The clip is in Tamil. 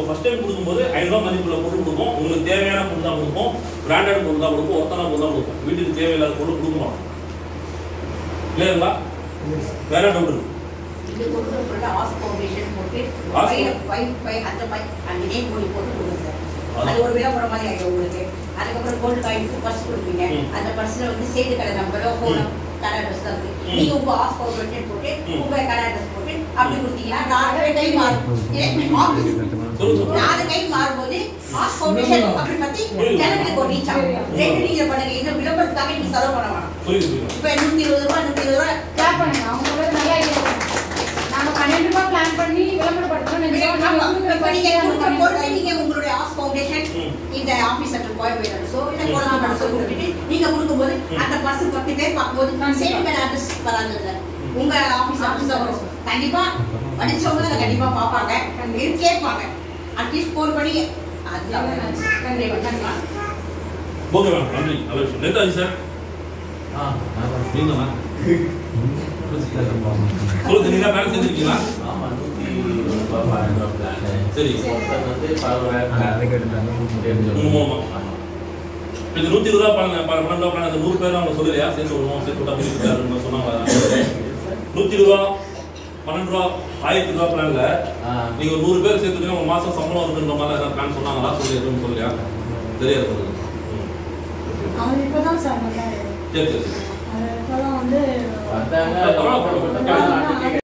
ஃபர்ஸ்ட் டைம் கொடுக்கும்போது 500 ரூபாய் மதிப்புள்ள பொருள் கொடுப்போம். உங்களுக்கு தேவையான பொருள் தான் கொடுப்போம். பிராண்டட் பொருள் தான் கொடுப்போம். ஒத்தனா பொருள் தான் கொடுப்போம். வீட்டுக்கு தேவையில்லாத பொருள் கொடுக்க மாட்டோம். இல்லைங்களா? வேற டவுட் இருக்கு? இது கொடுக்குற பொருள் ஆஸ் ஃபவுண்டேஷன் போட்டு அந்த நேம் போட்டு கொடுங்க சார். அது ஒரு விளம்பரம் மாதிரி ஆகிடும் உங்களுக்கு. அதுக்கப்புறம் கோல்டு காயினுக்கு பர்ஸ் கொடுப்பீங்க. அந்த பர்ஸில் வந்து சேடு கடை நம்பரோ ஃபோனோ கடை அட்ரஸ் தான் இருக்குது. நீங்கள் உங்கள் ஆஸ் ஃபவுண்டேஷன் போட்டு உங்கள் கடை அட்ரஸ் போட்டு அப்படி கொடுத்தீங்கன்னா 4 கை மாறும். 4 கை மாறும்போது ஆஸ் ஃபவுண்டேஷன் அப்படி பற்றி ஜனங்களுக்கு ஒரு ரீச் ஆகும். 2 நீங்கள் பண்ணுங்க. இந்த விளம்பரத்துக்காக நீங்கள் செலவு பண்ண வேணாம். இப்போ 120 ரூபா 120 ரூபா கிளாப் பண்ணுங்க. அவங்க சொல்றது நல்லா ஐடியா. நாம 12 ரூபாய் பிளான் பண்ணி விளம்பரப்படுத்தணும். நீங்க உங்களுடைய ஆஸ் ஃபவுண்டேஷன் இந்த ஆபீஸ் சென்டர் கோயம்பேடு சோ இந்த கோலா மனசு கொடுத்துட்டு நீங்க கொடுக்கும்போது அந்த பர்ஸ் 10 பேர் பார்க்கும்போது சேம் அட்ரஸ் வராதுங்க. உங்க ஆபீஸ் அட்ரஸ் வரும். கண்டிப்பா படிச்சவங்க அதை கண்டிப்பா பார்ப்பாங்க. கேட்பாங்க. அட்லீஸ்ட் ஃபோன் பண்ணி அதுதான் கண்டிப்பா. ஓகே மேம், நன்றி. நல்ல விஷயம். நேதாஜி சார். நீங்கம்மா சொல்லுங்க, நீங்க வேலை செஞ்சிருக்கீங்களா? ஆமா, 120 பிளான். சரி, வந்து பரவாயில்ல. இது 120 ரூபா பணம் 12 ரூபா அந்த 100 பேர் அவங்க சொல்லலையா? சேர்த்து விடுவோம், சேர்த்து விட்டா போய் சொன்னாங்க. 120 ரூபா 12 ரூபா 1000 ரூபா பிளான்ல நீங்க 100 பேர் சேர்த்துட்டீங்கன்னா உங்க மாசம் சம்பளம் வருதுன்ற மாதிரி ஏதாவது பிளான் சொன்னாங்களா? சொல்லி எதுவும் சொல்லலையா? தெரியாது. அவர் இப்பதான் சார் வந்தாரு. சரி சரி. இப்பதான் வந்து வந்தாங்க.